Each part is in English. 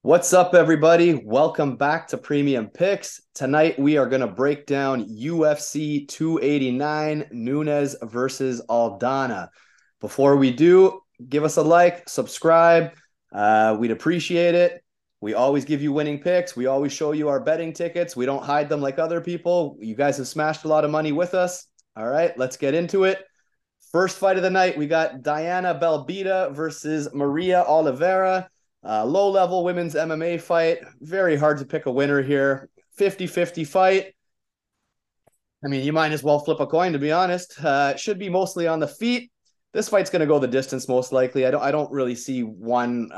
What's up, everybody? Welcome back to Premium Picks. Tonight, we are going to break down UFC 289, Nunes versus Aldana. Before we do, give us a like, subscribe. We'd appreciate it. We always give you winning picks. We always show you our betting tickets. We don't hide them like other people. You guys have smashed a lot of money with us. All right, let's get into it. First fight of the night, we got Diana Belbita versus Maria Oliveira. Low-level women's MMA fight. Very hard to pick a winner here. 50-50 fight. I mean, you might as well flip a coin, to be honest. It should be mostly on the feet. This fight's going to go the distance most likely. I don't really see one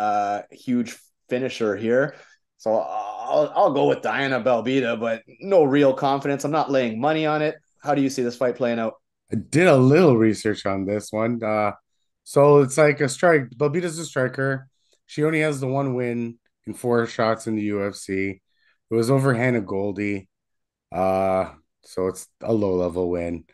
huge finisher here. So I'll go with Diana Belbita, but no real confidence. I'm not laying money on it. How do you see this fight playing out? I did a little research on this one. So it's like a strike. Belbita's a striker. She only has the one win in four shots in the UFC. It was over Hannah Goldie. Uh, so it's a low level win.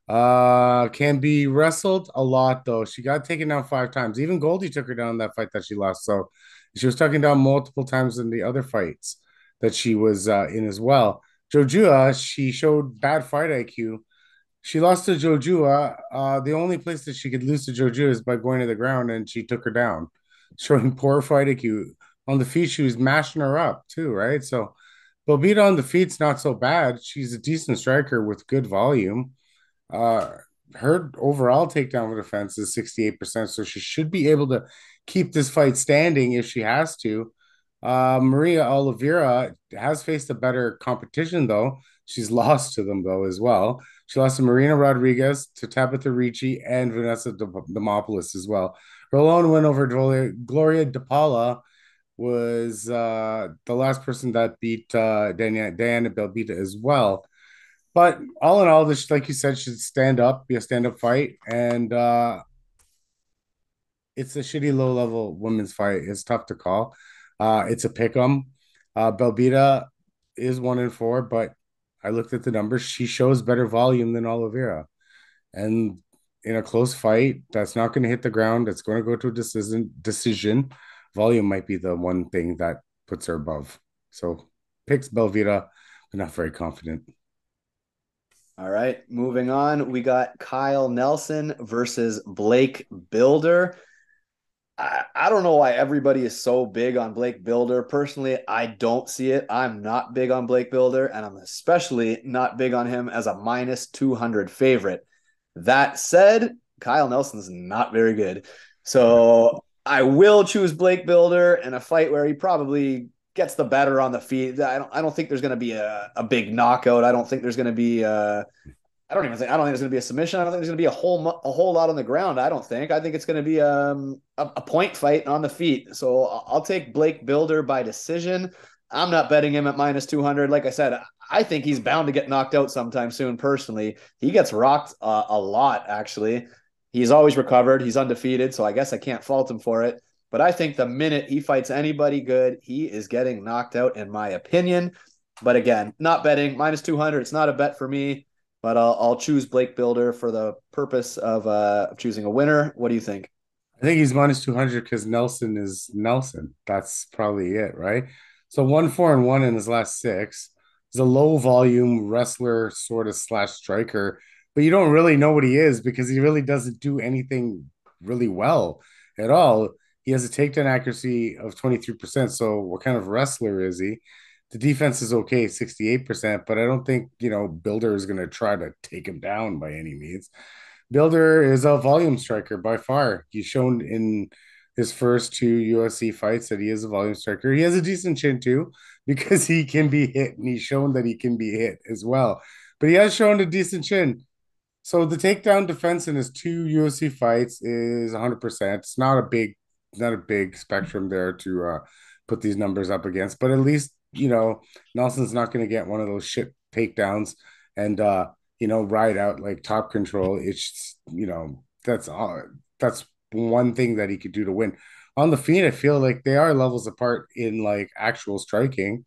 Can be wrestled a lot though. She got taken down five times. Even Goldie took her down in that fight that she lost. So she was taken down multiple times in the other fights that she was in as well. Jojua, she showed bad fight IQ. She lost to Jojua. The only place that she could lose to Jojua is by going to the ground, and she took her down, showing poor fight IQ. On the feet, she was mashing her up too, right? So Bobita on the feet's not so bad. She's a decent striker with good volume. Uh, her overall takedown defense is 68%, so she should be able to keep this fight standing if she has to. Maria Oliveira has faced a better competition, though. She's lost to them, though, as well. She lost to Marina Rodriguez, to Tabitha Ricci, and Vanessa Demopoulos as well. Her lone win over Gloria DePaula was the last person that beat Diana Belbita as well. But all in all, this, like you said, should stand up, be a stand up fight. And it's a shitty low level women's fight. It's tough to call. It's a pick 'em. Belbita is 1-4, but I looked at the numbers. She shows better volume than Oliveira. And in a close fight, that's not going to hit the ground. That's going to go to a decision. Volume might be the one thing that puts her above. So picks Belvita, but not very confident. All right, moving on. We got Kyle Nelson versus Blake Bilder. I don't know why everybody is so big on Blake Bilder. Personally, I don't see it. I'm not big on Blake Bilder, and I'm especially not big on him as a minus 200 favorite. That said, Kyle Nelson's not very good. So I will choose Blake Bilder in a fight where he probably gets the better on the feet. I don't think there's going to be a big knockout. I don't think there's going to be I don't think there's going to be a submission. I don't think there's going to be a whole lot on the ground. I think it's going to be a point fight on the feet. So I'll take Blake Bilder by decision. I'm not betting him at minus 200. Like I said, I think he's bound to get knocked out sometime soon. Personally, he gets rocked a lot. Actually, he's always recovered. He's undefeated, so I guess I can't fault him for it. But I think the minute he fights anybody good, he is getting knocked out, in my opinion. But again, not betting minus 200. It's not a bet for me, but I'll choose Blake Bilder for the purpose of choosing a winner. What do you think? I think he's minus 200 because Nelson is Nelson. That's probably it, right? So 1-4-1 in his last six. He's a low volume wrestler, sort of slash striker, but you don't really know what he is because he really doesn't do anything really well at all. He has a takedown accuracy of 23%. So what kind of wrestler is he? The defense is okay, 68%, but I don't think, Bilder is going to try to take him down by any means. Bilder is a volume striker by far. He's shown in his first two UFC fights that he is a volume striker. He has a decent chin too because he can be hit, and he's shown that he can be hit as well. But he has shown a decent chin. So the takedown defense in his two UFC fights is 100%. It's not a big spectrum there to put these numbers up against, but at least Nelson's not going to get one of those shit takedowns and ride out like top control. It's that's all. That's one thing that he could do to win. On the feet, I feel like they are levels apart in like actual striking.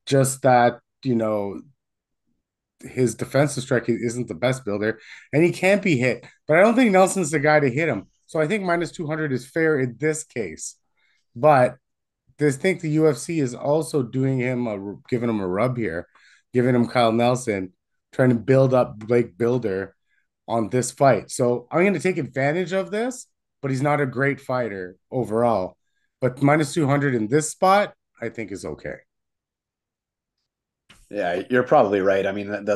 Just that his defensive striking isn't the best Bilder, and he can't be hit. But I don't think Nelson's the guy to hit him. So I think minus 200 is fair in this case. But they think the UFC is also doing him giving him a rub here, giving him Kyle Nelson, trying to build up Blake Bilder on this fight. So I'm going to take advantage of this, but he's not a great fighter overall. But minus 200 in this spot, I think is okay. Yeah, you're probably right. I mean,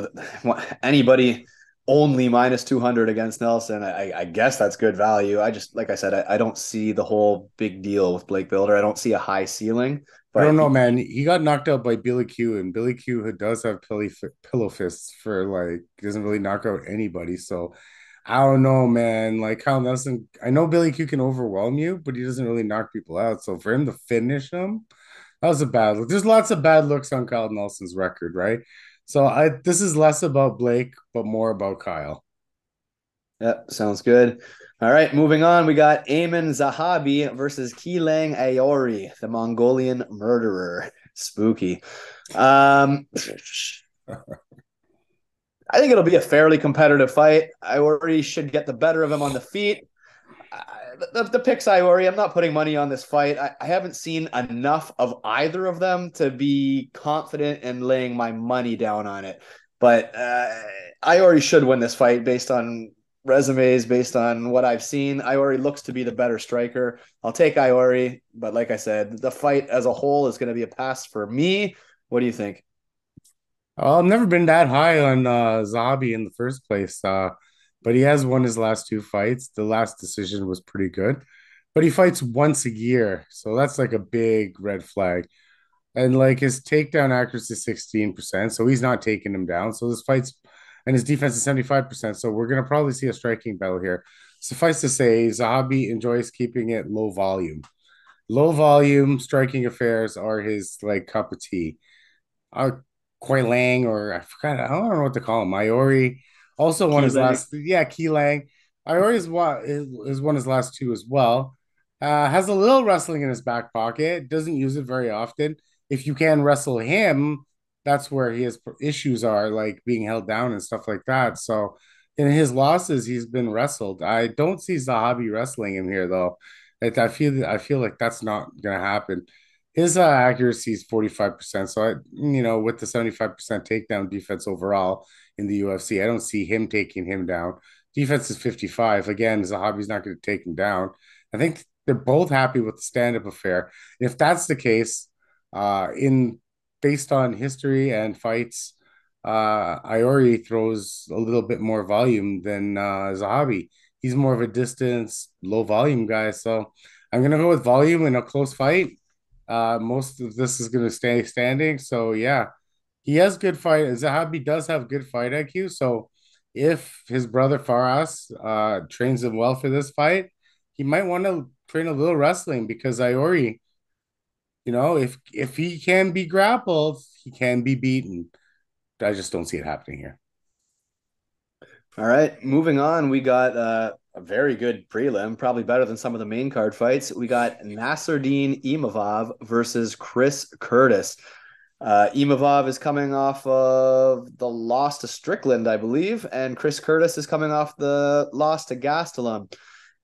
anybody only minus 200 against Nelson, I guess that's good value. I just, like I said, I don't see the whole big deal with Blake Builder. I don't see a high ceiling, I don't but know, man. He got knocked out by Billy Q, and Billy Q does have pillow fists for like he doesn't really knock out anybody. So I don't know, man. Like Kyle Nelson, I know Billy Q can overwhelm you, but he doesn't really knock people out. So for him to finish him, that was a bad look. There's lots of bad looks on Kyle Nelson's record, right? So I this is less about Blake, but more about Kyle. yeah, sounds good. All right, moving on. We got Ayman Zahabi versus Keelang Aori, the Mongolian murderer. Spooky. Um, I think it'll be a fairly competitive fight. Aori should get the better of him on the feet. The picks Iori, I'm not putting money on this fight. I haven't seen enough of either of them to be confident in laying my money down on it. But Iori should win this fight based on resumes, based on what I've seen. Iori looks to be the better striker. I'll take Iori, but like I said, the fight as a whole is going to be a pass for me. What do you think? I've never been that high on Zahabi in the first place, but he has won his last two fights. The last decision was pretty good, but he fights once a year, so that's like a big red flag. And like his takedown accuracy is 16%, so he's not taking him down. So this fight's and his defense is 75%. So we're gonna probably see a striking battle here. Suffice to say, Zahabi enjoys keeping it low volume. Low volume striking affairs are his like cup of tea. uh Koi Lang, or I forgot, I don't know what to call him. Iori also won his Keeling. last, yeah, Key Lang. Iori is won his last two as well. Has a little wrestling in his back pocket, doesn't use it very often. If you can wrestle him, that's where his issues are, like being held down and stuff like that. So in his losses, he's been wrestled. I don't see Zahabi wrestling him here though. I feel like that's not gonna happen. His accuracy is 45%. So with the 75% takedown defense overall in the UFC, I don't see him taking him down. Defense is 55. Again, Zahabi's not going to take him down. I think they're both happy with the stand-up affair. If that's the case, in based on history and fights, Iori throws a little bit more volume than Zahabi. He's more of a distance, low volume guy. So I'm gonna go with volume in a close fight. Most of this is going to stay standing. So yeah, he has good fight. Zahabi does have good fight IQ. So if his brother Faras trains him well for this fight, he might want to train a little wrestling because Iori, if he can be grappled, he can be beaten. I just don't see it happening here. All right, moving on. We got a very good prelim, probably better than some of the main card fights. We got Nasruddin Imavov versus Chris Curtis. Imavov is coming off of the loss to Strickland, I believe, and Chris Curtis is coming off the loss to Gastelum.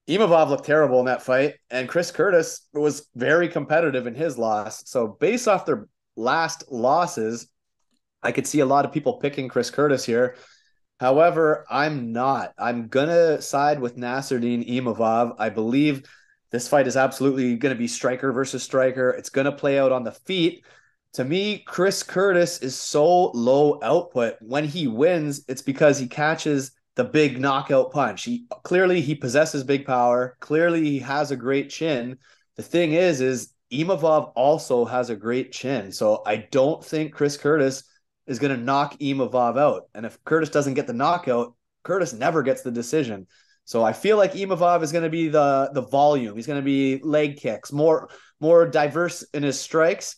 Imavov looked terrible in that fight, and Chris Curtis was very competitive in his loss. So, based off their last losses, I could see a lot of people picking Chris Curtis here. However, I'm not. I'm gonna side with Nasruddin Imavov. I believe this fight is absolutely gonna be striker versus striker. It's gonna play out on the feet. To me, Chris Curtis is so low output. When he wins, it's because he catches the big knockout punch. He possesses big power. Clearly, he has a great chin. The thing is Imavov also has a great chin. So I don't think Chris Curtis is going to knock Imavov out. And if Curtis doesn't get the knockout, Curtis never gets the decision. So I feel like Imavov is going to be the volume. He's going to be leg kicks, more diverse in his strikes.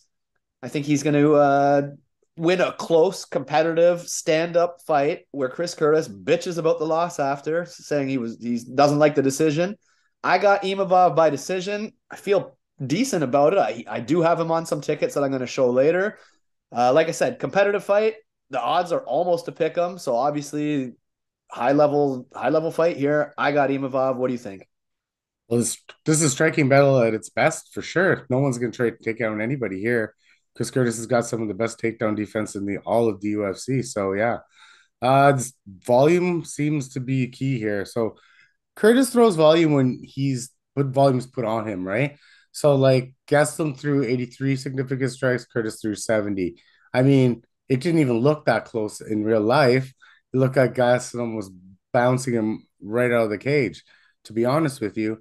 I think he's going to win a close, competitive, stand-up fight where Chris Curtis bitches about the loss after, saying he doesn't like the decision. I got Imavov by decision. I feel decent about it. I do have him on some tickets that I'm going to show later. Like I said, competitive fight. The odds are almost to pick them. So obviously, high level fight here. I got Imavov. What do you think? Well, this is striking battle at its best for sure. No one's going to try to take out anybody here. Chris Curtis has got some of the best takedown defense in the all of the UFC. So yeah, this volume seems to be key here. So Curtis throws volume when he's put volumes put on him, right? So like Gastelum threw 83 significant strikes, Curtis threw 70. I mean, it didn't even look that close in real life. It looked like Gastelum was bouncing him right out of the cage, to be honest with you.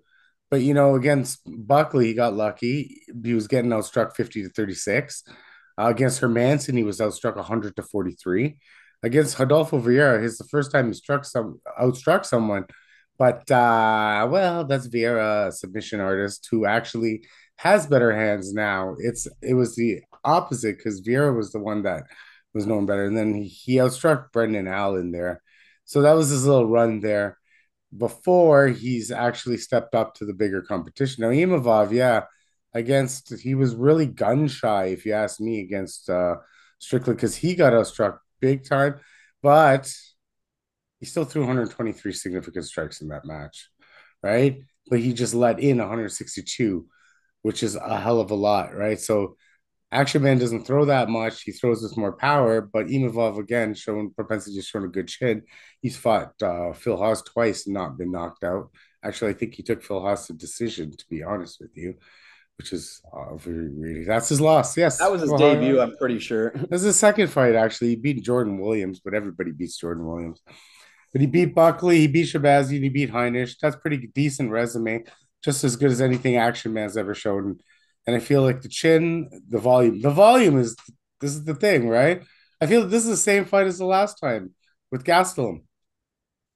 But against Buckley, he got lucky. He was getting outstruck 50 to 36. Against Hermanson, he was outstruck 100 to 43. Against Rodolfo Vieira, his the first time he outstruck someone. But well, that's Vieira, a submission artist who actually has better hands now. It was the opposite because Vieira was the one that was known better, and then he outstruck Brendan Allen there. So that was his little run there before he's actually stepped up to the bigger competition. Now Imavov, yeah, against he was really gun shy, if you ask me, against Strickland because he got outstruck big time, but he still threw 123 significant strikes in that match, right? But he just let in 162, which is a hell of a lot, right? So Action Man doesn't throw that much. He throws with more power, but Imavov again showing propensity, just showing a good chin. He's fought Phil Haas twice and not been knocked out. Actually, I think he took Phil Haas to decision, to be honest with you, which is really that's his loss. That Yes, was his Phil debut, Haas. I'm pretty sure. This is his second fight. Actually, he beat Jordan Williams, but everybody beats Jordan Williams. But he beat Buckley, he beat Shabazi, and he beat Heinisch. That's pretty decent resume, just as good as anything Action Man's ever showed. And I feel like the chin, the volume is this is the thing, right? I feel like this is the same fight as the last time with Gastelum,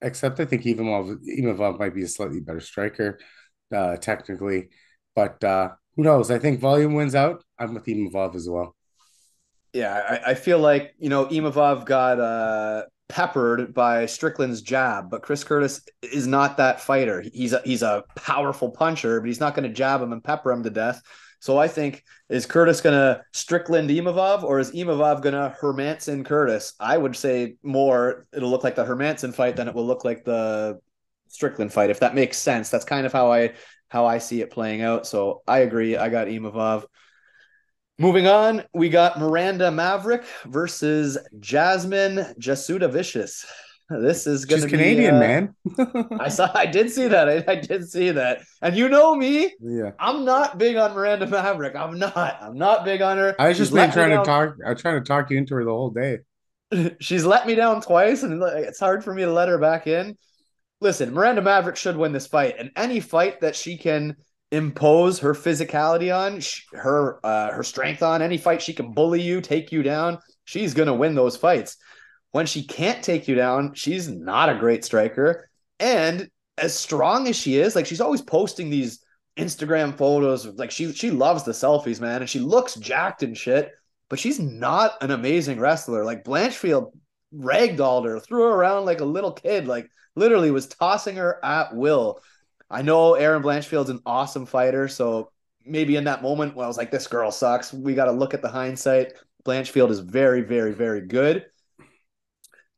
except I think Imavov might be a slightly better striker, technically. But who knows? I think volume wins out. I'm with Imavov as well. Yeah, I feel like, Imavov got peppered by Strickland's jab, but Chris Curtis is not that fighter. He's a powerful puncher, but he's not going to jab him and pepper him to death. So I think, is Curtis going to Strickland Imavov, or is Imavov going to Hermanson Curtis? I would say more it'll look like the Hermanson fight than it will look like the Strickland fight, if that makes sense. That's kind of how I see it playing out. So I agree. I got Imavov. Moving on, we got Miranda Maverick versus Jasmine Jasudavicious. This is going She's to be. Canadian, man. I did see that. I did see that. And you know me, Yeah. I'm not big on Miranda Maverick. I'm not. I'm not big on her. I was She's just been let me trying to down. talk. I was trying to talk you into her the whole day. She's let me down twice, and it's hard for me to let her back in. Listen, Miranda Maverick should win this fight, and any fight that she can impose her physicality on, her strength on, any fight she can bully you, take you down, she's gonna win those fights. When she can't take you down, she's not a great striker, and as strong as she is, like she's always posting these Instagram photos, like she loves the selfies, man, and she looks jacked and shit, but she's not an amazing wrestler. Like Blanchfield ragdolled her, threw her around like a little kid, like literally was tossing her at will. I know Aaron Blanchfield's an awesome fighter, so maybe in that moment when I was like, this girl sucks, we got to look at the hindsight. Blanchfield is very, very, very good.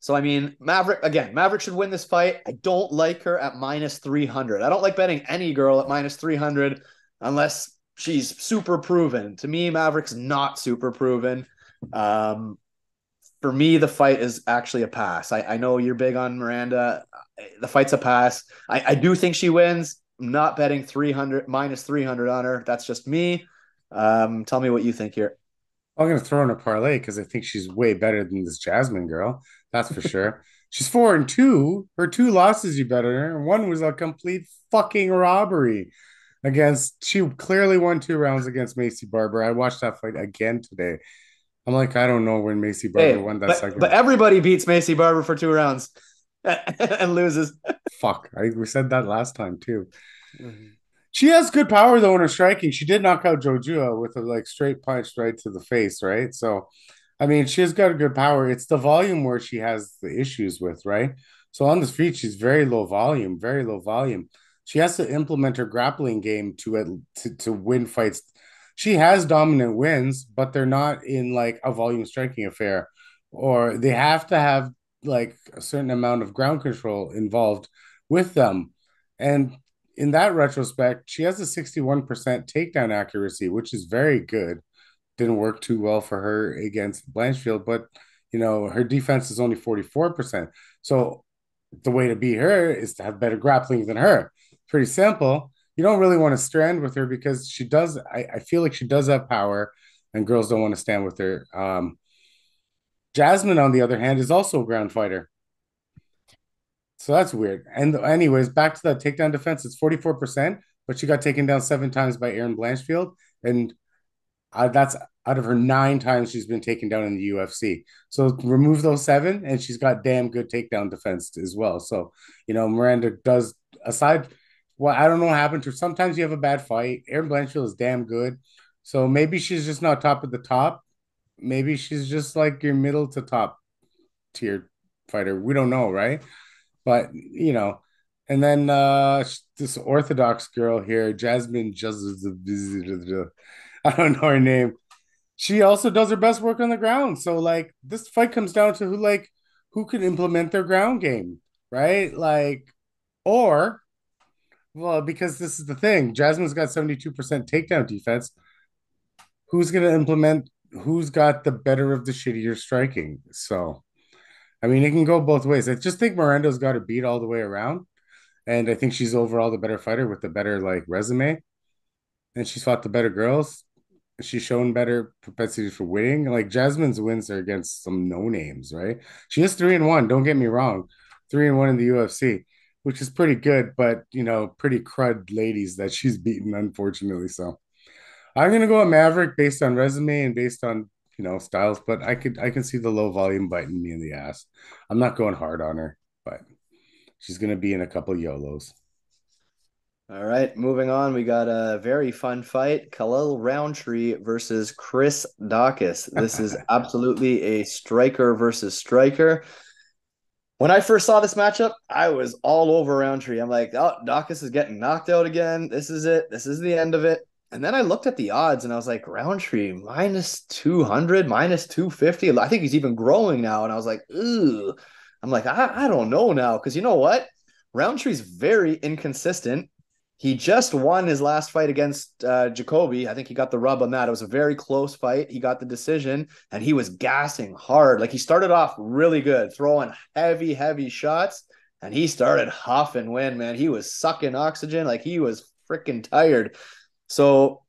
So, I mean, Maverick should win this fight. I don't like her at minus 300. I don't like betting any girl at minus 300 unless she's super proven. To me, Maverick's not super proven. Um, for me, the fight is actually a pass. I know you're big on Miranda. The fight's a pass. I do think she wins. I'm not betting 300 minus 300 on her. That's just me. Tell me what you think here. I'm gonna throw in a parlay because I think she's way better than this Jasmine girl. That's for sure. She's 4-2. Her two losses you bet on her. And one was a complete fucking robbery against. She clearly won 2 rounds against Macy Barber. I watched that fight again today. I'm like, I don't know when Macy Barber Hey, won that but second. everybody beats Macy Barber for 2 rounds and loses. Fuck, we said that last time too. She has good power though in her striking. She did knock out Jojua with a like straight punch right to the face, right? So, I mean, she's got a good power. It's the volume where she has the issues with, right? So on the street, she's very low volume, very low volume. She has to implement her grappling game to win fights. She has dominant wins, but they're not in like a volume striking affair, or they have to have like a certain amount of ground control involved with them. And in that retrospect, she has a 61% takedown accuracy, which is very good. Didn't work too well for her against Blanchfield, but her defense is only 44%. So the way to beat her is to have better grappling than her. Pretty simple. You don't really want to stand with her because she does. I feel like she does have power, and girls don't want to stand with her. Jasmine, on the other hand, is also a ground fighter. So that's weird. And anyways, back to that takedown defense. It's 44%, but she got taken down 7 times by Erin Blanchfield. And that's out of her 9 times she's been taken down in the UFC. So remove those 7, and she's got damn good takedown defense as well. So, Miranda does, aside, well, I don't know what happened to her. Sometimes you have a bad fight. Erin Blanchfield is damn good. So maybe she's just not top of the top. Maybe she's just like your middle to top tier fighter. We don't know, right? But and then this Orthodox girl here, Jasmine Jasudavicious, I don't know her name. She also does her best work on the ground. So like this fight comes down to who can implement their ground game, right? Like, or well, because this is the thing, Jasmine's got 72% takedown defense. Who's gonna implement who's got the better of the shittier striking? So I mean, it can go both ways. I just think Miranda's got her beat all the way around. And I think she's overall the better fighter with the better like resume. And she's fought the better girls. She's shown better propensity for winning. Like Jasmine's wins are against some no names, right? She is 3-1. Don't get me wrong, 3-1 in the UFC, which is pretty good, but pretty crud ladies that she's beaten, unfortunately. So I'm gonna go with Maverick based on resume and based on styles, but I can see the low volume biting me in the ass. I'm not going hard on her, but she's gonna be in a couple YOLOs. All right, moving on. We got a very fun fight. Khalil Rountree versus Chris Daukus. This is absolutely a striker versus striker. When I first saw this matchup, I was all over Rountree. I'm like, oh, Daukus is getting knocked out again. This is it. This is the end of it. And then I looked at the odds and I was like, Rountree minus 200, minus 250. I think he's even growing now. And I was like, ooh. I'm like, I don't know now. Because you know what? Roundtree's very inconsistent. He just won his last fight against Jacoby. I think he got the rub on that. It was a very close fight. He got the decision, and he was gassing hard. Like he started off really good, throwing heavy, heavy shots, and he started huffing wind, man. He was sucking oxygen. Like he was freaking tired. So,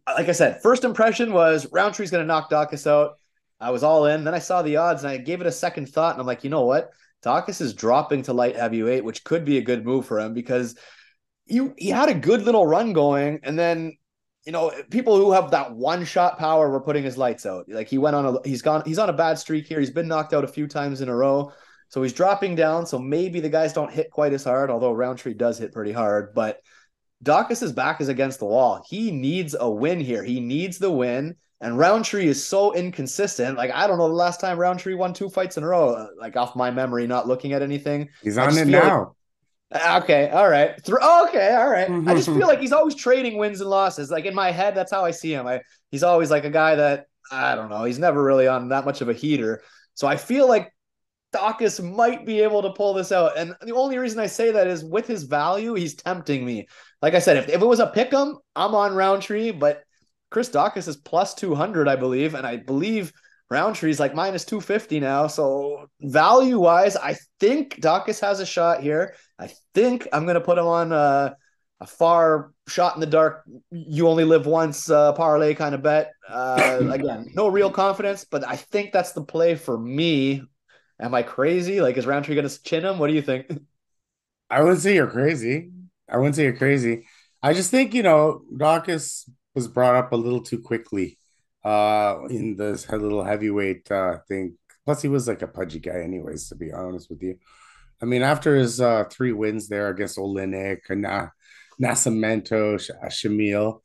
like I said, first impression was Roundtree's going to knock Daukus out. I was all in. Then I saw the odds, and I gave it a second thought, and I'm like, you know what? Daukus is dropping to light heavyweight, which could be a good move for him because he had a good little run going, and then people who have that one shot power were putting his lights out. Like he's on a bad streak here. He's been knocked out a few times in a row, so he's dropping down. So maybe the guys don't hit quite as hard, although Roundtree does hit pretty hard. But Daukus's back is against the wall. He needs a win here. He needs the win. And Roundtree is so inconsistent. Like, I don't know the last time Roundtree won 2 fights in a row, like off my memory, not looking at anything. He's I on just it feel like now. okay, all right. Okay, all right. I just feel like he's always trading wins and losses. Like in my head, that's how I see him. He's always like a guy that I don't know. He's never really on that much of a heater. So I feel like Daukus might be able to pull this out. And the only reason I say that is with his value, he's tempting me. Like I said, if it was a pick 'em, I'm on Roundtree, but Chris Daukus is plus 200, I believe. And I believe Roundtree's like minus 250 now. So value wise, I think Daukus has a shot here. I think I'm going to put him on a far shot in the dark. You only live once parlay kind of bet. Again, no real confidence, but I think that's the play for me. Am I crazy? Like, is Roundtree going to chin him? What do you think? I wouldn't say you're crazy. I wouldn't say you're crazy. I just think, Dawkins was brought up a little too quickly in this little heavyweight thing. Plus, he was like a pudgy guy, anyways, to be honest with you. I mean, after his 3 wins there against Olenek, Nascimento, Shamil,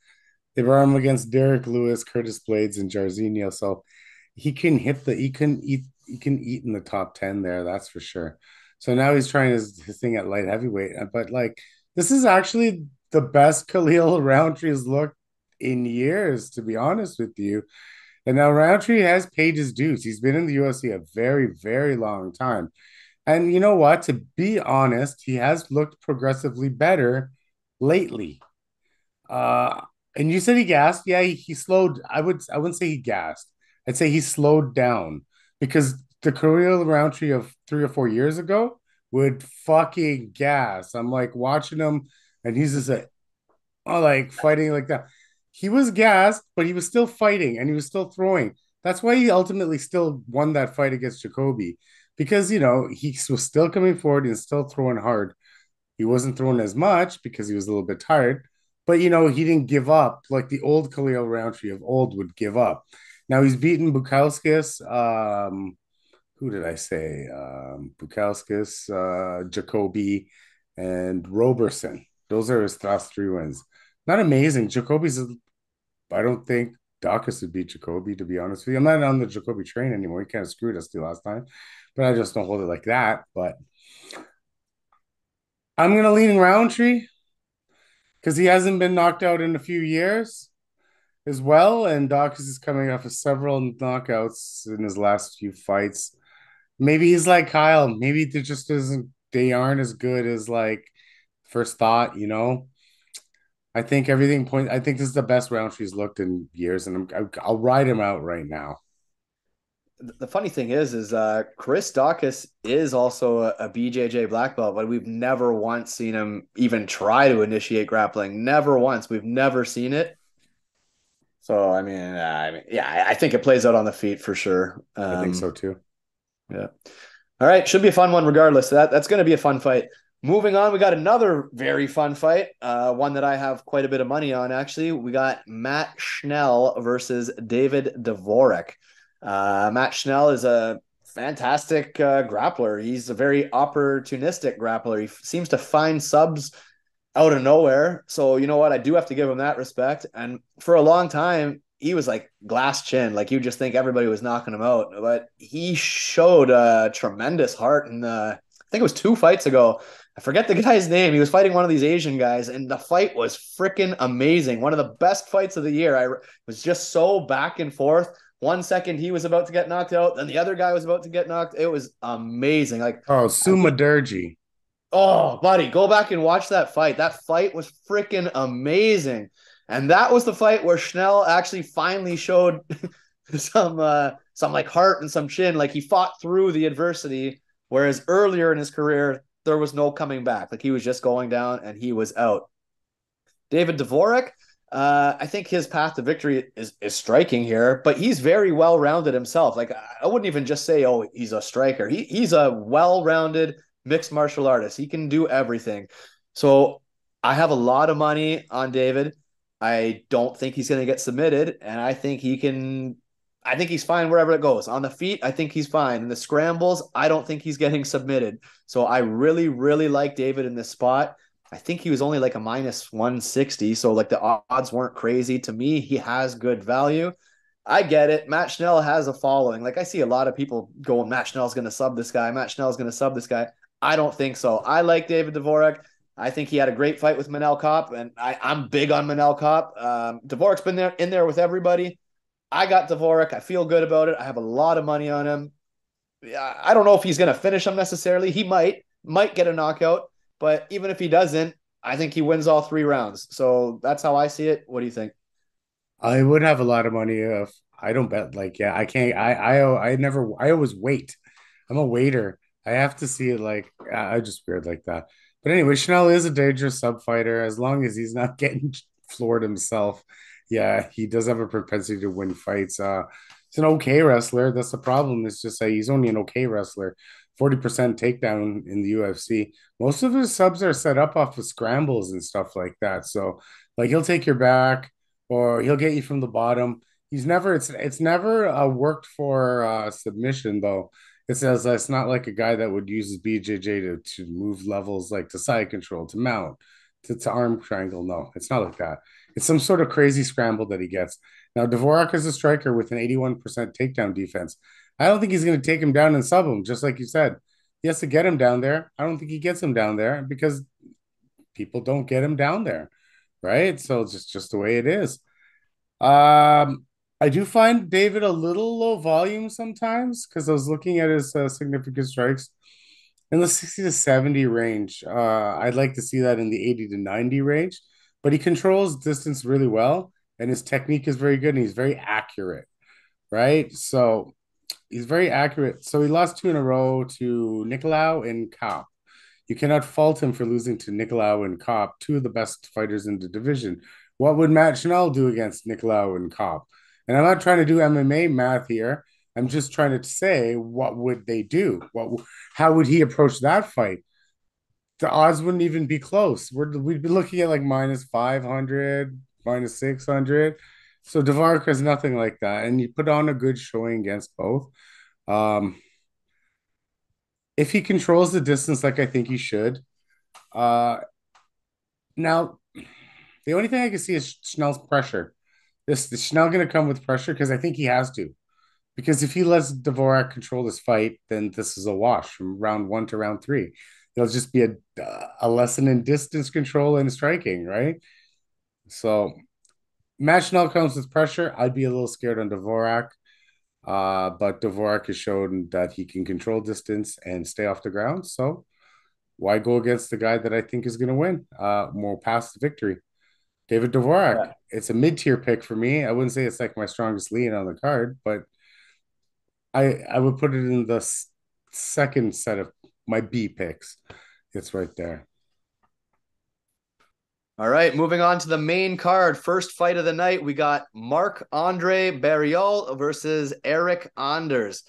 they brought him against Derek Lewis, Curtis Blades, and Jarzinho. So he can eat in the top 10 there, that's for sure. So now he's trying his thing at light heavyweight. But like this is actually the best Khalil Roundtree's looked in years, to be honest with you. And now Roundtree has paid his dues. He's been in the UFC a very, very long time. And you know what? To be honest, he has looked progressively better lately. Uh, and you said he gassed. Yeah, he slowed. I wouldn't say he gassed. I'd say he slowed down because the Khalil Rountree of 3 or 4 years ago would fucking gas. I'm like watching him, and he's just like, oh, like fighting like that. He was gassed, but he was still fighting and he was still throwing. That's why he ultimately still won that fight against Jacoby because he was still coming forward and still throwing hard. He wasn't throwing as much because he was a little bit tired, but he didn't give up like the old Khalil Rountree of old would give up. Now he's beaten Bukowskis. Who did I say? Bukowskis, Jacoby, and Roberson. Those are his last three wins. Not amazing. I don't think Daukus would beat Jacoby, to be honest with you. I'm not on the Jacoby train anymore. He kind of screwed us the last time, but I just don't hold it like that. But I'm going to lean Roundtree because he hasn't been knocked out in a few years as well. And Daukus is coming off of several knockouts in his last few fights. Maybe he's like Kyle. Maybe they aren't as good as like first thought. I think this is the best Roundtree's looked in years, and I'll ride him out right now. The funny thing is Chris Daukus is also a BJJ black belt, but we've never once seen him even try to initiate grappling. Never once. We've never seen it. So yeah, I think it plays out on the feet for sure. I think so too. Yeah. All right, should be a fun one regardless. That's going to be a fun fight. Moving on, we got another very fun fight. One that I have quite a bit of money on actually. We got Matt Shnell versus David Dvorak. Matt Shnell is a fantastic grappler. He's a very opportunistic grappler. He seems to find subs out of nowhere. So you know what? I do have to give him that respect. And for a long time, he was like glass chin. Like you just think everybody was knocking him out, but he showed a tremendous heart. And I think it was 2 fights ago. I forget the guy's name. He was fighting one of these Asian guys, and the fight was freaking amazing. One of the best fights of the year. I was just so back and forth. 1 second he was about to get knocked out, then the other guy was about to get knocked. It was amazing. Like Oh, I Suma think Durji. Oh, buddy, go back and watch that fight. That fight was freaking amazing. And that was the fight where Schnell actually finally showed some like heart and some chin. Like he fought through the adversity, whereas earlier in his career, there was no coming back. Like he was just going down and he was out. David Dvorak, I think his path to victory is striking here, but he's very well rounded himself. Like I wouldn't even just say, oh, he's a striker. He's a well rounded mixed martial artist. He can do everything. So I have a lot of money on David. I don't think he's going to get submitted, and I think he can. I think he's fine wherever it goes. On the feet, I think he's fine. In the scrambles, I don't think he's getting submitted. So I really, really like David in this spot. I think he was only like a minus 160. So like the odds weren't crazy. To me, he has good value. I get it. Matt Schnell has a following. Like I see a lot of people going, Matt Schnell's going to sub this guy. Matt Schnell's going to sub this guy. I don't think so. I like David Dvorak. I think he had a great fight with Manel Kopp, and I'm big on Manel Kopp. Dvorak's been in there with everybody. I got Dvorak. I feel good about it. I have a lot of money on him. I don't know if he's going to finish him necessarily. He might get a knockout, but even if he doesn't, I think he wins all 3 rounds. So that's how I see it. What do you think? I would have a lot of money if I don't bet. Like, yeah, I can't. I never. I always wait. I'm a waiter. I have to see it. Like, I just weird like that. But anyway, Chanel is a dangerous sub fighter as long as he's not getting floored himself. Yeah, he does have a propensity to win fights. He's an okay wrestler. That's the problem. It's just that he's only an okay wrestler. 40% takedown in the UFC. Most of his subs are set up off of scrambles and stuff like that. So, like, he'll take your back or he'll get you from the bottom. It's never worked for submission though. It says it's not like a guy that would use his BJJ to move levels like to side control, to mount, to arm triangle. No, it's not like that. It's some sort of crazy scramble that he gets. Now, Dvorak is a striker with an 81% takedown defense. I don't think he's going to take him down and sub him, just like you said. He has to get him down there. I don't think he gets him down there because people don't get him down there, right? So it's just the way it is. I do find David a little low volume sometimes because I was looking at his significant strikes. in the 60 to 70 range. I'd like to see that in the 80 to 90 range, but he controls distance really well, and his technique is very good, and he's very accurate, right? So he's very accurate. So he lost two in a row to Nicolau and Kopp. You cannot fault him for losing to Nicolau and Kopp, two of the best fighters in the division. What would Matt Schnell do against Nicolau and Kopp? And I'm not trying to do MMA math here. I'm just trying to say, what would they do? How would he approach that fight? The odds wouldn't even be close. We'd be looking at like minus 500, minus 600. So Dvorak has nothing like that. And you put on a good showing against both. Um, if he controls the distance like I think he should, uh, now the only thing I can see is Schnell's pressure. This is Schnell going to come with pressure because I think he has to. Because if he lets Dvorak control this fight, then this is a wash from round one to round three. It'll just be a lesson in distance control and striking, right? So Matt Schnell comes with pressure. I'd be a little scared on Dvorak, but Dvorak has shown that he can control distance and stay off the ground. So why go against the guy that I think is going to win? More past the victory. David Dvorak. Yeah. It's a mid-tier pick for me. I wouldn't say it's like my strongest lean on the card, but I would put it in the second set of my B picks. It's right there. All right, moving on to the main card. First fight of the night, we got Marc-Andre Barriault versus Ige Anders.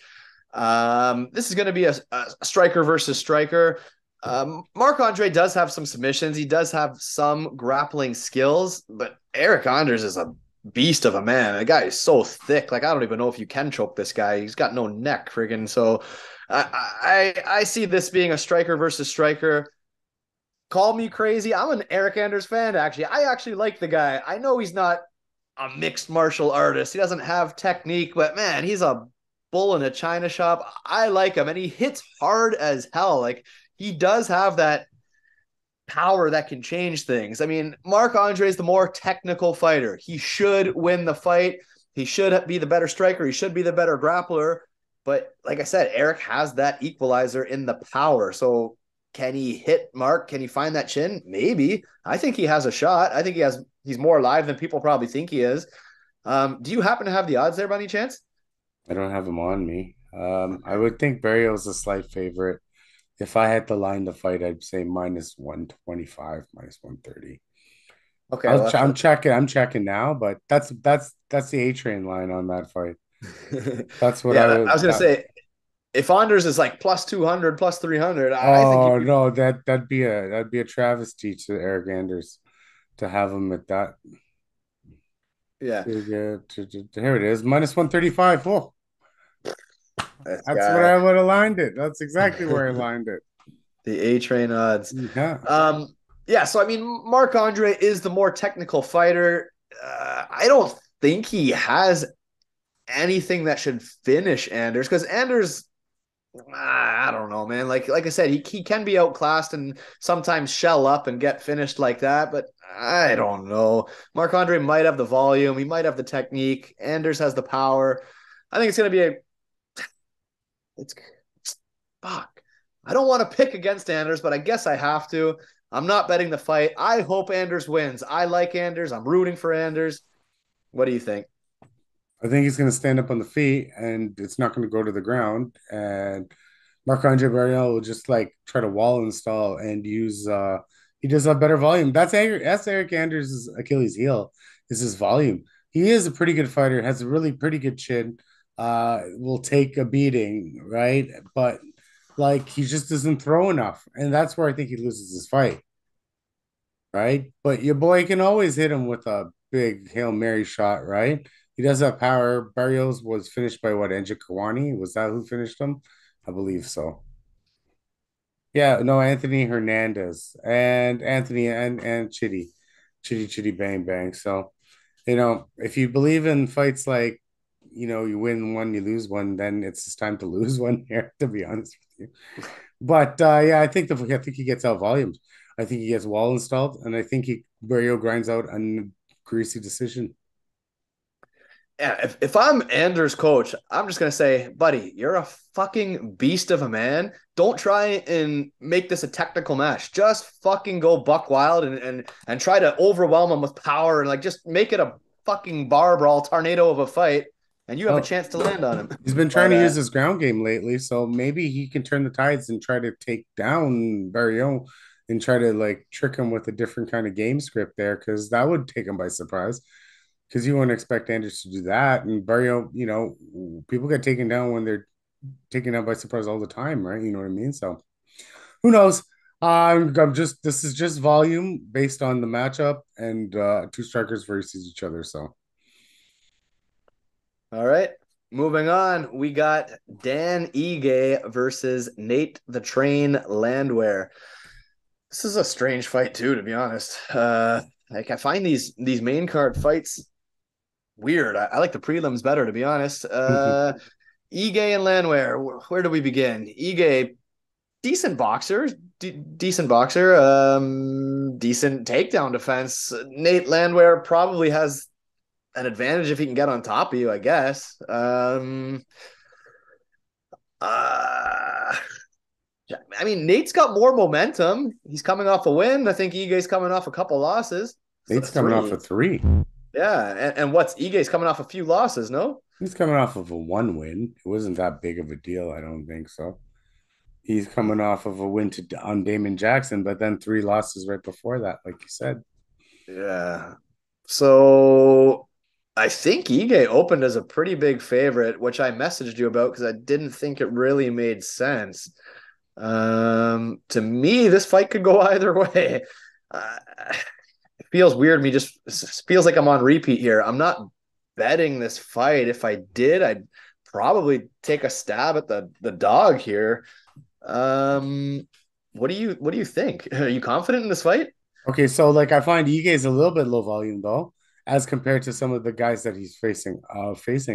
This is going to be a striker versus striker. Marc-Andre does have some submissions. He does have some grappling skills, but Ige Anders is a beast of a man. The guy is so thick. Like, I don't even know if you can choke this guy. He's got no neck, friggin'. So I see this being a striker versus striker. Call me crazy. I'm an Ige Anders fan, actually. I actually like the guy. I know he's not a mixed martial artist. He doesn't have technique, but man, he's a bull in a china shop. I like him, and he hits hard as hell. Like, he does have that power that can change things. I mean, Marc-Andre is the more technical fighter. He should win the fight. He should be the better striker. He should be the better grappler. But like I said, Ige has that equalizer in the power. So can he hit Mark? Can he find that chin? Maybe. I think he has a shot. I think he's more alive than people probably think he is. Do you happen to have the odds there by any chance? I don't have him on me. I Okay. would think Barrios is a slight favorite. If I had to line the fight, I'd say minus 125, minus 130. Okay, well, I'm checking. I'm checking now, but that's the A train line on that fight. That's what I yeah, I was would. gonna say if Anders is like plus 200, plus 300, I think Oh you'd be no, that'd be a travesty to Eric Anders to have him at that. yeah. Here it is, minus 135. Oh, This that's what guy. I would have lined it. That's exactly where I lined it. The A train odds. Yeah, Yeah, so I mean, Marc-Andre is the more technical fighter. I don't think he has anything that should finish Anders because Anders, I don't know, man. Like I said, he can be outclassed and sometimes shell up and get finished like that, but I don't know. Marc-Andre might have the volume, he might have the technique. Anders has the power. I think it's gonna be a it's fuck. I don't want to pick against Anders, but I guess I have to. I'm not betting the fight. I hope Anders wins. I like Anders. I'm rooting for Anders. What do you think? I think he's going to stand up on the feet, and it's not going to go to the ground. And Marc-Andre Barriel will just like try to wall install and use. He does have better volume. That's Eric Anders' Achilles heel is his volume. He is a pretty good fighter. Has a really pretty good chin. Will take a beating, right? But like he just doesn't throw enough, and that's where I think he loses his fight, right? But your boy can always hit him with a big Hail Mary shot, right? He does have power. Barrios was finished by what, Enja Kawani? Was that who finished him? I believe so. Yeah, no, Anthony Hernandez and Anthony and Chitty Bang Bang. So, if you believe in fights like, you win one, you lose one, then it's time to lose one here, to be honest with you. But yeah, I think he gets out volumes. I think he gets wall installed, and I think Barrio grinds out a greasy decision. Yeah, if I'm Anders' coach, I'm just gonna say, buddy, you're a fucking beast of a man. Don't try and make this a technical match. Just fucking go buck wild and try to overwhelm him with power and like just make it a fucking bar brawl tornado of a fight, and you have a Well, chance to land on him. he's been trying But to use his ground game lately, so maybe he can turn the tides and try to take down Barriault and try to like trick him with a different kind of game script there, because that would take him by surprise. Because you wouldn't expect Anders to do that, and Barriault, people get taken down when they're taken down by surprise all the time, right? You know what I mean? So who knows? I'm just this is just volume based on the matchup and two strikers versus each other. So all right, moving on, we got Dan Ige versus Nate the Train Landwehr. This is a strange fight too, to be honest. Like I find these main card fights weird. I like the prelims better, to be honest. Ige and Landwehr, where do we begin? Ige, decent boxer, decent boxer, decent takedown defense. Nate Landwehr probably has an advantage if he can get on top of you, I guess. Uh, I mean, Nate's got more momentum. He's coming off a win. I think Ige's coming off a couple losses. So Nate's coming off three. a three. Yeah. And what's Ige's coming off a few losses, no? He's coming off of a one win. It wasn't that big of a deal, I don't think so. He's coming off of a win on Damon Jackson, but then three losses right before that, like you said. Yeah. So I think Ige opened as a pretty big favorite, which I messaged you about because I didn't think it really made sense. To me, this fight could go either way. Uh, it feels weird. Me just feels like I'm on repeat here. I'm not betting this fight. If I did, I'd probably take a stab at the dog here. Um, what do you think? Are you confident in this fight? Okay, so like I find Ige is a little bit low volume though, as compared to some of the guys that he's facing,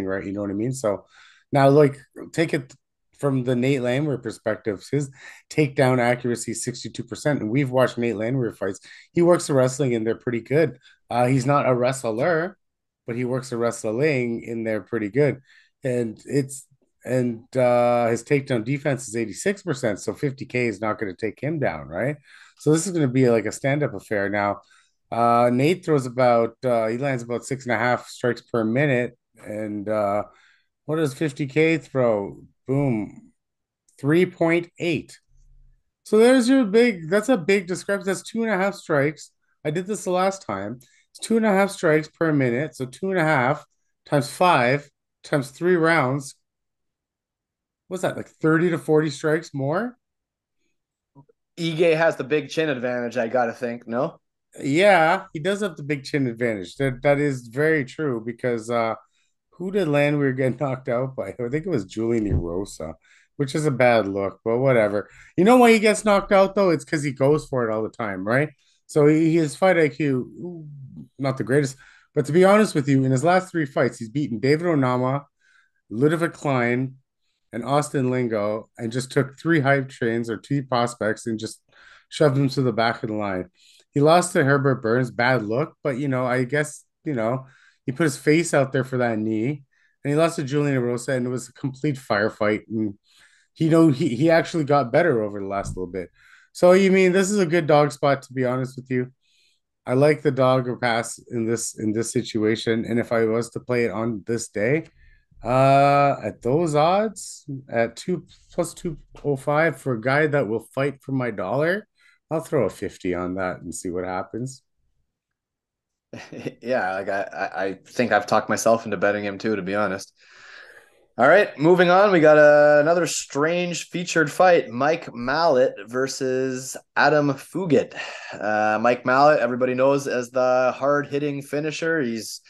right? You know what I mean? So now like take it from the Nate Landwehr perspective, his takedown accuracy is 62%. And we've watched Nate Landwehr fights. He works the wrestling and they're pretty good. He's not a wrestler, but he works the wrestling and they're pretty good. And it's and his takedown defense is 86%. So 50K is not going to take him down, right? So this is going to be like a stand-up affair. Now, Nate throws he lands about 6.5 strikes per minute. And what does 50K throw? Boom, 3.8. So that's a big discrepancy. That's 2.5 strikes. I did this the last time. It's 2.5 strikes per minute. So 2.5 times 5 times 3 rounds. What's that, like 30 to 40 strikes more? Ige has the big chin advantage, I gotta think. No? Yeah, he does have the big chin advantage. That is very true because who did Landwehr get knocked out by? I think it was Julian Erosa, which is a bad look, but whatever. You know why he gets knocked out though? It's because he goes for it all the time, right? So his fight IQ, not the greatest. But to be honest with you, in his last three fights, he's beaten David Onama, Ludovic Klein, and Austin Lingo, and just took three hype trains or two prospects and just shoved them to the back of the line. He lost to Herbert Burns, bad look, but I guess he put his face out there for that knee, and he lost to Julian Rosa, and it was a complete firefight. And he actually got better over the last little bit. So you mean this is a good dog spot, to be honest with you. I like the dog or pass in this situation, and if I was to play it on this day, at those odds, at 2 plus 205 for a guy that will fight for my dollar, I'll throw a 50 on that and see what happens. Yeah, like I think I've talked myself into betting him too, to be honest. All right, moving on. We got another strange featured fight: Mike Malott versus Adam Fugitt. Mike Malott, everybody knows as the hard-hitting finisher. He's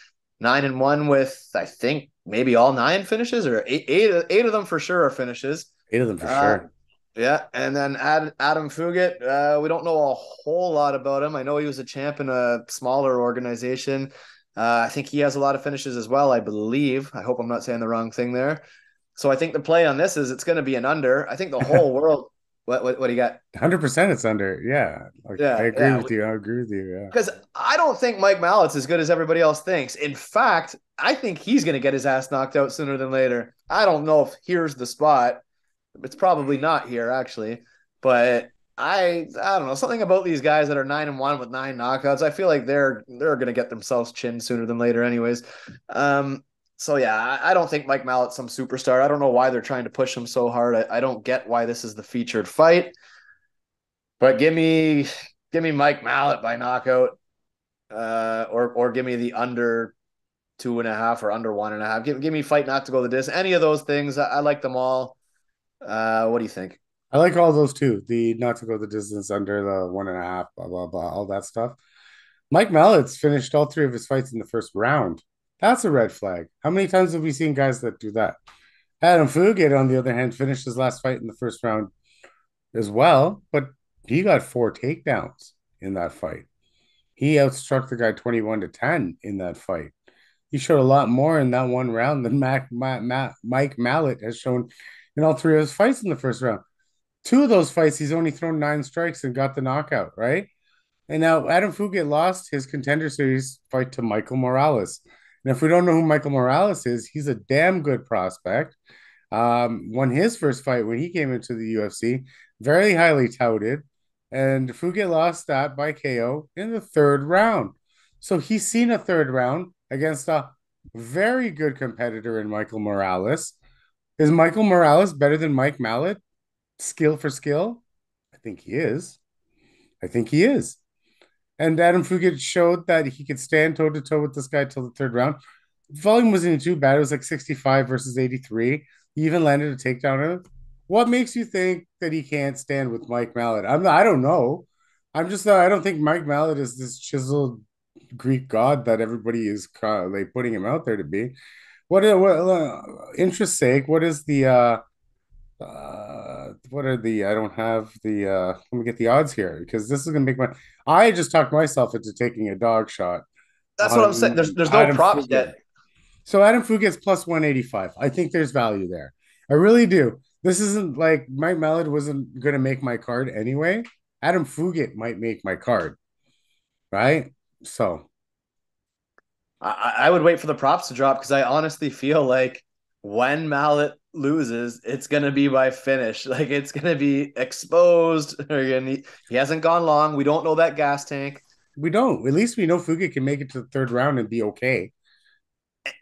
9-1 with, I think, maybe all nine finishes, or eight of them for sure are finishes. 8 of them for Uh, sure. yeah, and then Adam Fugitt, we don't know a whole lot about him. I know he was a champ in a smaller organization. I think he has a lot of finishes as well, I believe. I hope I'm not saying the wrong thing there. So I think the play on this is it's going to be an under. I think the whole world What do you got? 100% it's under. Yeah. Like I Yeah, agree yeah. with you. I agree with you. Yeah. Because I don't think Mike Mallett's as good as everybody else thinks. In fact, I think he's going to get his ass knocked out sooner than later. I don't know if here's the spot. It's probably not here actually, but I don't know, something about these guys that are 9-1 with 9 knockouts. I feel like they're going to get themselves chinned sooner than later, anyways. Um, so yeah, I don't think Mike Mallett's some superstar. I don't know why they're trying to push him so hard. I don't get why this is the featured fight. But give me Mike Malott by knockout, or give me the under 2.5 or under 1.5. Give me fight not to go the distance. Any of those things, I like them all. What do you think? I like all those too. The not to go the distance under the 1.5, blah, blah, blah, all that stuff. Mike Mallett's finished all three of his fights in the first round. That's a red flag. How many times have we seen guys that do that? Adam Fugitt, on the other hand, finished his last fight in the first round as well, but he got 4 takedowns in that fight. He outstruck the guy 21-10 in that fight. He showed a lot more in that one round than Mike Malott has shown in all three of his fights in the first round. Two of those fights, he's only thrown 9 strikes and got the knockout, right? And now Adam Fugitt lost his contender series fight to Michael Morales. And if we don't know who Michael Morales is, he's a damn good prospect. Won his first fight when he came into the UFC, very highly touted. And Fugitt lost that by KO in the third round. So he's seen a third round against a very good competitor in Michael Morales. Is Michael Morales better than Mike Malott, skill for skill? I think he is. I think he is. And Adam Fugitt showed that he could stand toe to toe with this guy till the third round. Volume wasn't too bad. It was like 65 versus 83. He even landed a takedown on him. What makes you think that he can't stand with Mike Malott? I don't know. I don't think Mike Malott is this chiseled Greek god that everybody is like putting him out there to be. Interest sake, what are the I don't have the let me get the odds here because this is gonna make my I just talked myself into taking a dog shot That's what I'm saying. on There's no Adam props Fugitt. yet. So Adam Fugitt's plus 185. I think there's value there. I really do. This isn't like Mike Malott wasn't gonna make my card anyway. Adam Fugitt might make my card, right? So I would wait for the props to drop because I honestly feel like when Mallet loses, it's gonna be by finish. Like it's gonna be exposed. He hasn't gone long. We don't know that gas tank. we don't. At least we know Fugitt can make it to the third round and be okay.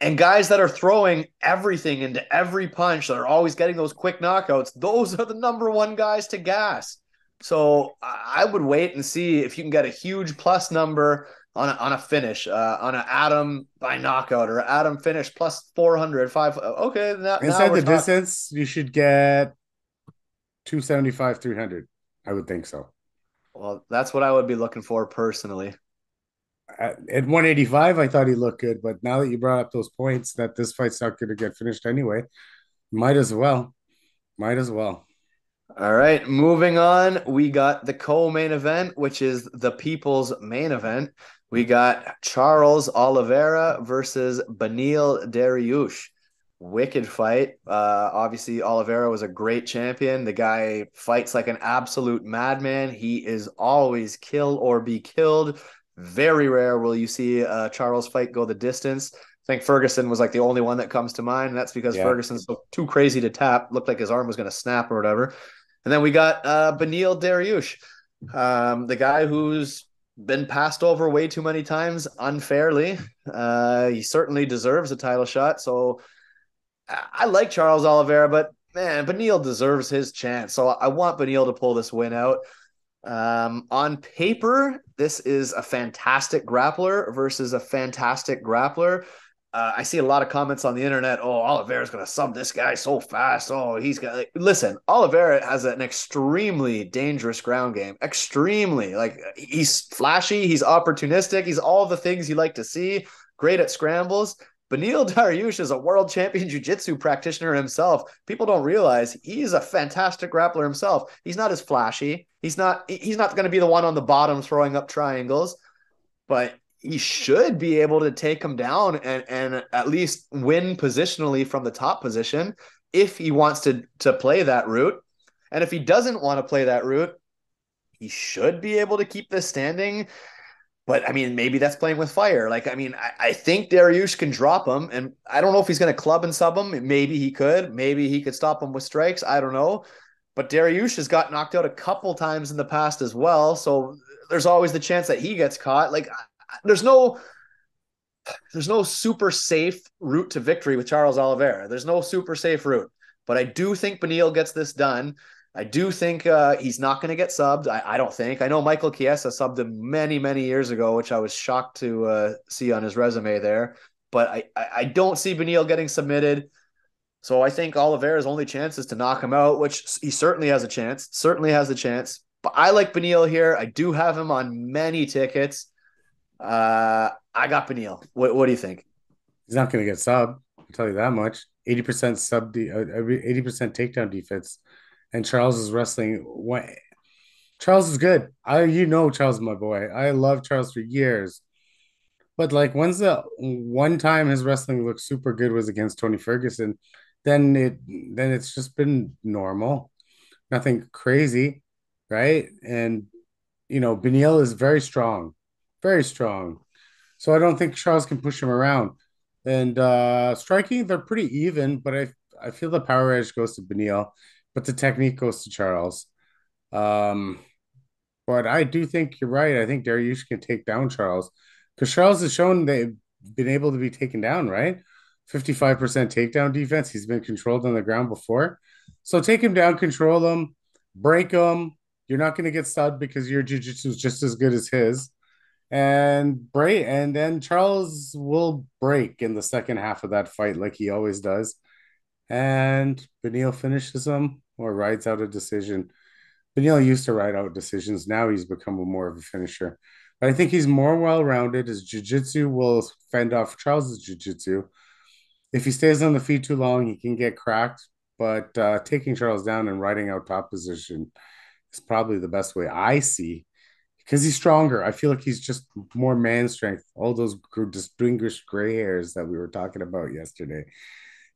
And guys that are throwing everything into every punch that are always getting those quick knockouts, those are the number one guys to gas. So I would wait and see if you can get a huge plus number on a finish, on an Adam by knockout or Adam finish plus 400, 5. Okay, now Inside we're the talking. distance, you should get 275, 300. I would think so. Well, that's what I would be looking for personally. At 185, I thought he looked good, but now that you brought up those points that this fight's not going to get finished anyway, might as well. Might as well. All right, moving on. We got the co-main event, which is the people's main event. We got Charles Oliveira versus Beneil Dariush. Wicked fight. Obviously, Oliveira was a great champion. The guy fights like an absolute madman. He is always kill or be killed. Very rare will you see Charles fight go the distance. I think Ferguson was like the only one that comes to mind. And that's because Yeah. Ferguson's so too crazy to tap. Looked like his arm was going to snap or whatever. And then we got Beneil Dariush, the guy who's been passed over way too many times unfairly. He certainly deserves a title shot. So I like Charles Oliveira, but man, Beneil deserves his chance. So I want Beneil to pull this win out. On paper, this is a fantastic grappler versus a fantastic grappler. I see a lot of comments on the internet. Oh, Oliveira's going to sub this guy so fast. Oh, he's got listen. Oliveira has an extremely dangerous ground game. Extremely, like he's flashy. He's opportunistic. He's all the things you like to see. Great at scrambles. Beneil Dariush is a world champion jiu-jitsu practitioner himself. People don't realize he's a fantastic grappler himself. He's not as flashy. He's not going to be the one on the bottom throwing up triangles, but he should be able to take him down and at least win positionally from the top position if he wants to play that route. And if he doesn't want to play that route, he should be able to keep this standing. But I mean, maybe that's playing with fire. Like, I mean, I think Dariush can drop him, and I don't know if he's going to club and sub him. Maybe he could. Maybe he could stop him with strikes. I don't know. But Dariush has got knocked out a couple times in the past as well. So there's always the chance that he gets caught. Like, there's no super safe route to victory with Charles Oliveira. There's no super safe route. But I do think Beneil gets this done. I do think he's not going to get subbed. I don't think. I know Michael Chiesa subbed him many, many years ago, which I was shocked to see on his resume there. But I don't see Beneil getting submitted. So I think Oliveira's only chance is to knock him out, which he certainly has a chance. Certainly has a chance. But I like Beneil here. I do have him on many tickets. I got Beneil. What do you think? He's not going to get sub. I'll tell you that much. 80% sub, 80% takedown defense, and Charles is wrestling. What? Charles is good. Charles is my boy. I love Charles for years. But like, when's the one time his wrestling looked super good was against Tony Ferguson? Then it's just been normal, nothing crazy, right? And Beneil is very strong, very strong. So I don't think Charles can push him around. And striking, they're pretty even, but I feel the power edge goes to Beneil, but the technique goes to Charles. Um, but I do think you're right. I think Dariush can take down Charles because Charles has shown they've been able to be taken down, right? 55% takedown defense. He's been controlled on the ground before. So take him down, control him, break him. You're not going to get stunned because your jiu-jitsu is just as good as his. And then Charles will break in the second half of that fight like he always does. And Beneil finishes him or rides out a decision. Beneil used to ride out decisions. Now he's become more of a finisher. But I think he's more well-rounded. His jiu-jitsu will fend off Charles's jiu-jitsu. If he stays on the feet too long, he can get cracked. But taking Charles down and riding out top position is probably the best way I see because he's stronger. I feel like he's just more man strength. All those distinguished gray hairs that we were talking about yesterday.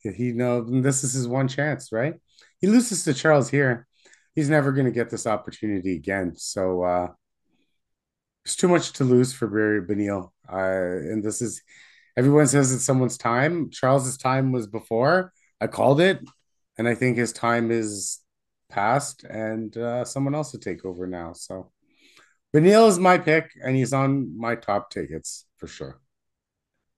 This is his one chance, right? He loses to Charles here. He's never going to get this opportunity again. So there's too much to lose for Barry Beneil. And this is everyone says it's someone's time. Charles's time was before. I called it, and I think his time is past, and someone else to take over now. So Beneil is my pick, and he's on my top tickets for sure.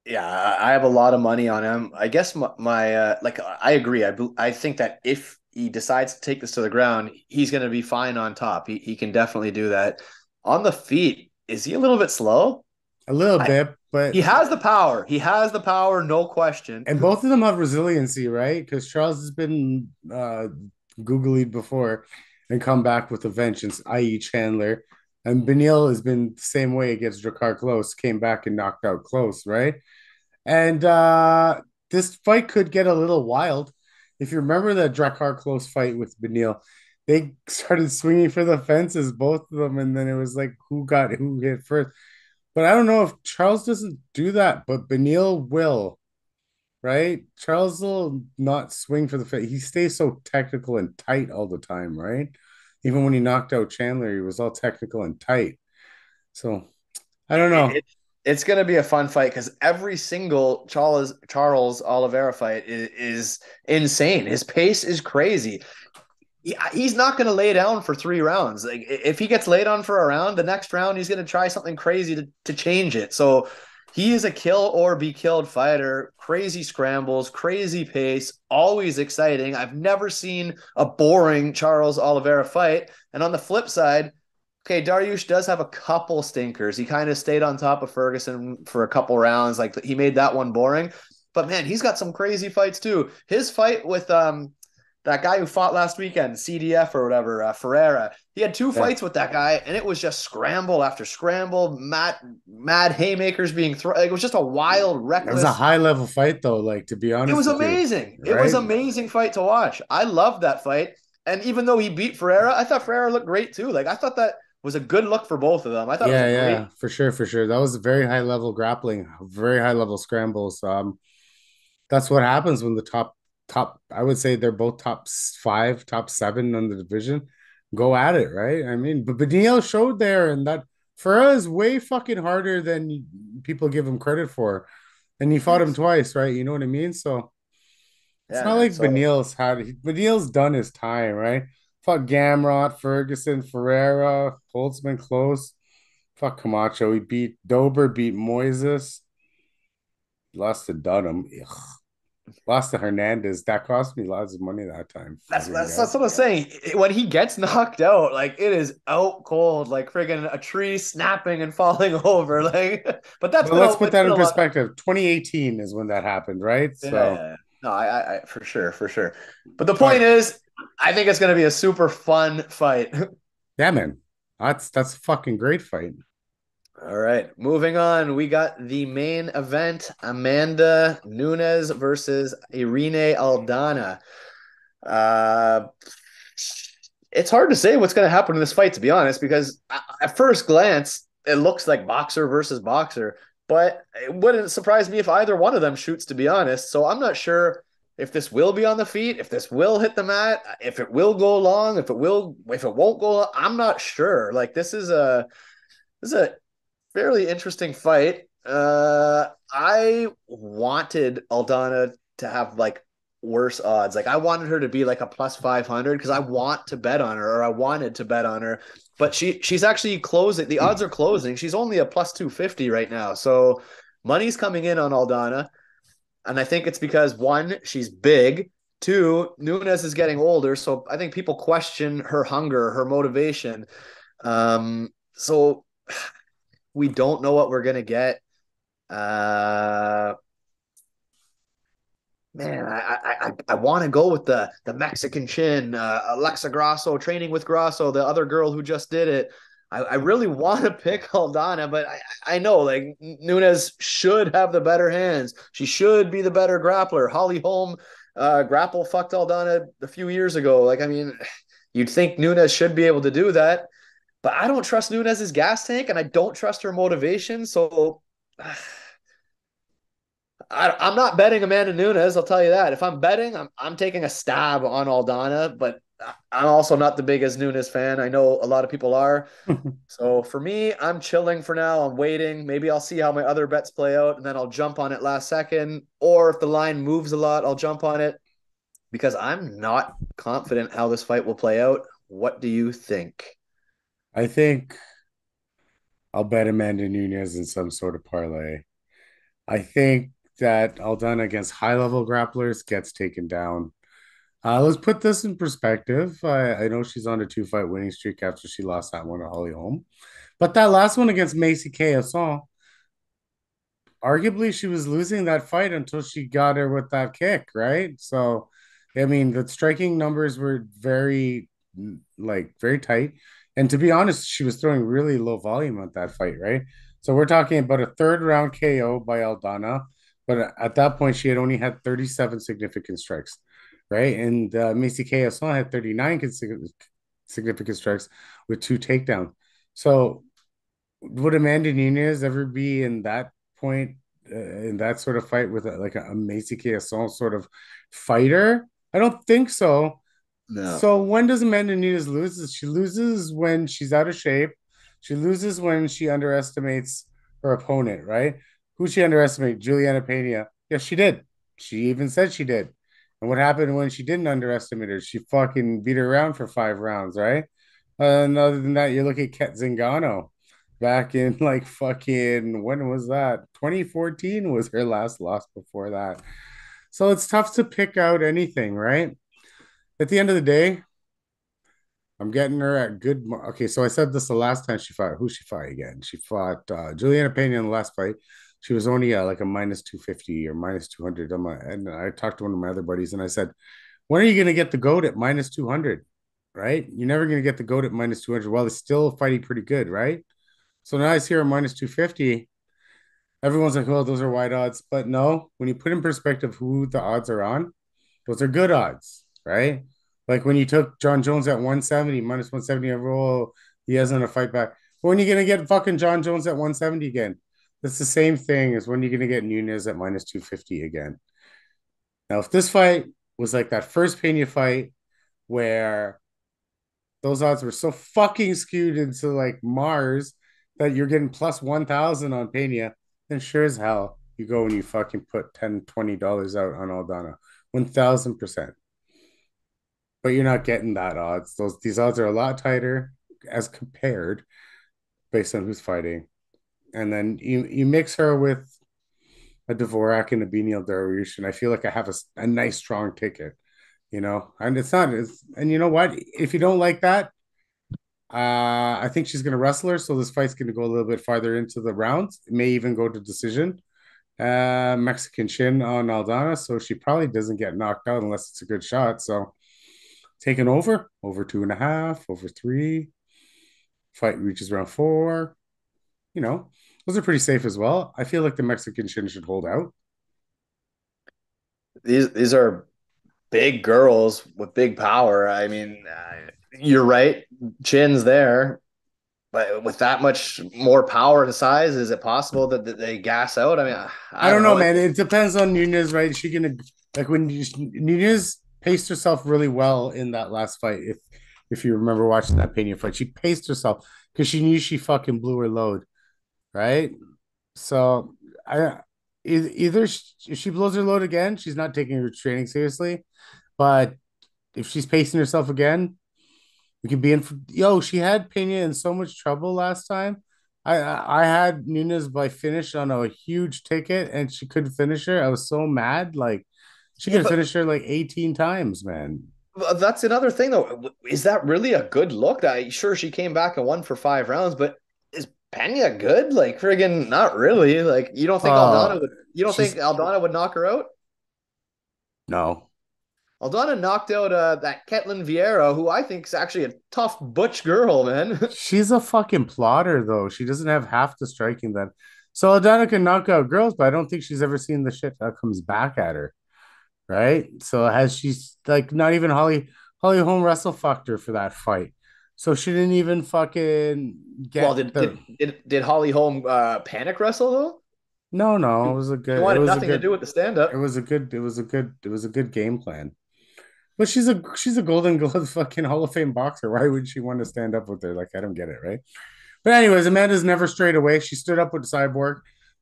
Yeah, I have a lot of money on him. I guess my like I agree. I think that if he decides to take this to the ground, he's going to be fine on top. He can definitely do that. On the feet, is he a little bit slow? A little I bit, but He has the power. He has the power, no question. and both of them have resiliency, right? Because Charles has been googly before and come back with a vengeance, i.e., Chandler. And Beneil has been the same way against Drakkar Close, came back and knocked out Close, right? And this fight could get a little wild. If you remember the Drakkar Close fight with Beneil, they started swinging for the fences, both of them, and then it was like who hit first. But I don't know if Charles doesn't do that, but Beneil will, right? Charles will not swing for the fence. He stays so technical and tight all the time, right? Even when he knocked out Chandler, he was all technical and tight. So I don't know. It's going to be a fun fight because every single Charles Oliveira fight is insane. His pace is crazy. He's not going to lay down for 3 rounds. Like if he gets laid on for a round, the next round he's going to try something crazy to change it. So he is a kill or be killed fighter. Crazy scrambles, crazy pace, always exciting. I've never seen a boring Charles Oliveira fight. And on the flip side, okay, Dariush does have a couple stinkers. He kind of stayed on top of Ferguson for a couple rounds. Like he made that one boring. But man, he's got some crazy fights too. His fight with that guy who fought last weekend, CDF or whatever, Ferreira. He had two Yeah. fights with that guy, and it was just scramble after scramble, mad haymakers being thrown. Like, it was just a wild, It was a reckless. high level fight, though. Like to be It honest was with you, amazing. It was right? amazing fight to watch. I loved that fight. And even though he beat Ferreira, I thought Ferreira looked great too. Like I thought that was a good look for both of them. I thought it was a Yeah, great. yeah, for sure, for sure. That was a very high level grappling, very high level scrambles. That's what happens when the top top. I would say they're both top 5, top 7 in the division. Go at it, right? I mean, but Beneil showed there, and that for us way fucking harder than people give him credit for. And he fought him Yes. twice, right? You know what I mean? So it's Yeah, not man. like So Beneil's done his time, right? Fuck Gamrot, Ferguson, Ferreira, Holtzman close. Fuck Camacho. He beat Dober, beat Moises, lost to Dunham. Ugh. Lost to Hernandez. That cost me lots of money that time. that's, Fucking that's guy. that's what I'm saying. When he gets knocked out, like it is out cold, like friggin' a tree snapping and falling over. Like, but that's But been let's a put it's that been in a lot. perspective. 2018 is when that happened, right? Yeah, So yeah, yeah. No, I for sure, for sure. But the point fuck. is, I think it's going to be a super fun fight. Yeah, man. That's a fucking great fight. All right, moving on. We got the main event: Amanda Nunes versus Irene Aldana. Uh, it's hard to say what's going to happen in this fight, to be honest, because at first glance, it looks like boxer versus boxer, but it wouldn't surprise me if either one of them shoots, to be honest. So I'm not sure if this will be on the feet, if this will hit the mat, if it will go long, if it won't go long. I'm not sure. Like this is a fairly interesting fight. I wanted Aldana to have like worse odds. Like I wanted her to be like a plus 500 because I want to bet on her, or I wanted to bet on her. But she's actually closing. The odds are closing. She's only a plus 250 right now. So money's coming in on Aldana. And I think it's because one, she's big. Two, Nunes is getting older. So I think people question her hunger, her motivation. So we don't know what we're gonna get. Uh, man, I want to go with the Mexican chin, Alexa Grasso training with Grasso, the other girl who just did it. I really want to pick Aldana, but I know like Nunes should have the better hands. She should be the better grappler. Holly Holm grapple fucked Aldana a few years ago. Like I mean, you'd think Nunes should be able to do that, but I don't trust Nunes' gas tank, and I don't trust her motivation. So I'm not betting Amanda Nunes. I'll tell you that. If I'm betting, I'm taking a stab on Aldana, but I'm also not the biggest Nunes fan. I know a lot of people are. So for me, I'm chilling for now. I'm waiting. Maybe I'll see how my other bets play out, and then I'll jump on it last second. Or if the line moves a lot, I'll jump on it because I'm not confident how this fight will play out. What do you think? I think I'll bet Amanda Nunes in some sort of parlay. I think that Aldana against high level grapplers gets taken down. Let's put this in perspective. I know she's on a 2 fight winning streak after she lost that one to Holly Holm. But that last one against Macy KSL, arguably she was losing that fight until she got her with that kick, right? So, I mean, the striking numbers were very tight. And to be honest, she was throwing really low volume at that fight, right? So we're talking about a third round KO by Aldana, but at that point she had only had 37 significant strikes, right? And Macy KSL had 39 significant strikes with 2 takedowns. So would Amanda Nunes ever be in that point in that sort of fight with a Macy KSL sort of fighter? I don't think so. No. So when does Amanda Nunes lose? She loses when she's out of shape. She loses when she underestimates her opponent, right? Who she underestimated? Juliana Pena. Yes, she did. She even said she did. And what happened when she didn't underestimate her? She fucking beat her around for 5 rounds, right? And other than that, you look at Ket Zingano back in like fucking when was that? 2014 was her last loss before that. So it's tough to pick out anything, right? At the end of the day, I'm getting her at good. Okay, so I said this the last time she fought. Who she fought again? She fought Juliana Pena in the last fight. She was only like a minus 250 or minus 200. And I talked to one of my other buddies and I said, when are you going to get the GOAT at minus 200? Right? You're never going to get the GOAT at minus 200. Well, it's still fighting pretty good, right? So now I see her at minus 250. Everyone's like, oh, those are wide odds. But no, when you put in perspective who the odds are on, those are good odds, right? Like when you took John Jones at 170, minus 170 overall, he hasn't a fight back. When are you going to get fucking John Jones at 170 again? That's the same thing as when you're going to get Nunes at minus 250 again. Now, if this fight was like that first Pena fight where those odds were so fucking skewed into like Mars that you're getting plus 1,000 on Pena, then sure as hell you go and you fucking put $10, $20 out on Aldana. 1,000%. But you're not getting that odds. These odds are a lot tighter as compared based on who's fighting. And then you mix her with a Dvorak and a Beneil Dariush, and I feel like I have a nice strong ticket, And it's not, and you know what? If you don't like that, I think she's going to wrestle her. So this fight's going to go a little bit farther into the rounds. It may even go to decision. Mexican chin on Aldana, so she probably doesn't get knocked out unless it's a good shot. So taking over 2.5, over 3. Fight reaches round 4. Those are pretty safe as well. I feel like the Mexican chin should hold out. These are big girls with big power. I mean, you're right. Chin's there, but with that much more power to size, is it possible that they gas out? I mean, I I don't don't know, know. man. It depends on Nunes, right? She gonna like when Nunes paced herself really well in that last fight. If you remember watching that Pena fight, she paced herself because she knew she fucking blew her load, right? So I either if she blows her load again, she's not taking her training seriously. But if she's pacing herself again, we could be in for she had Pena in so much trouble last time. I had Nunes by finish on a huge ticket and she couldn't finish her. I was so mad. Like she Yeah, could have but finished her like 18 times, man. that's another thing, though. Is that really a good look? Sure, she came back and won for 5 rounds, but is Pena good? Like, friggin' not really. Like, Uh you don't think she's Aldana would knock her out? no. Aldana knocked out that Ketlin Vieira, who I think is actually a tough butch girl, man. She's a fucking plotter though. She doesn't have half the striking then. So Adana can knock out girls, but I don't think she's ever seen the shit that comes back at her. Right? So has she's like not even Holly Holm wrestle fucked her for that fight. So she didn't even fucking Well, get the did Holly Holm panic wrestle though? no, it was a She good wanted nothing to do with the stand up. it was a good game plan. But she's a Golden Glove fucking Hall of Fame boxer. Why would she want to stand up with her? Like I don't get it, right? But anyways, Amanda's never strayed away. She stood up with Cyborg,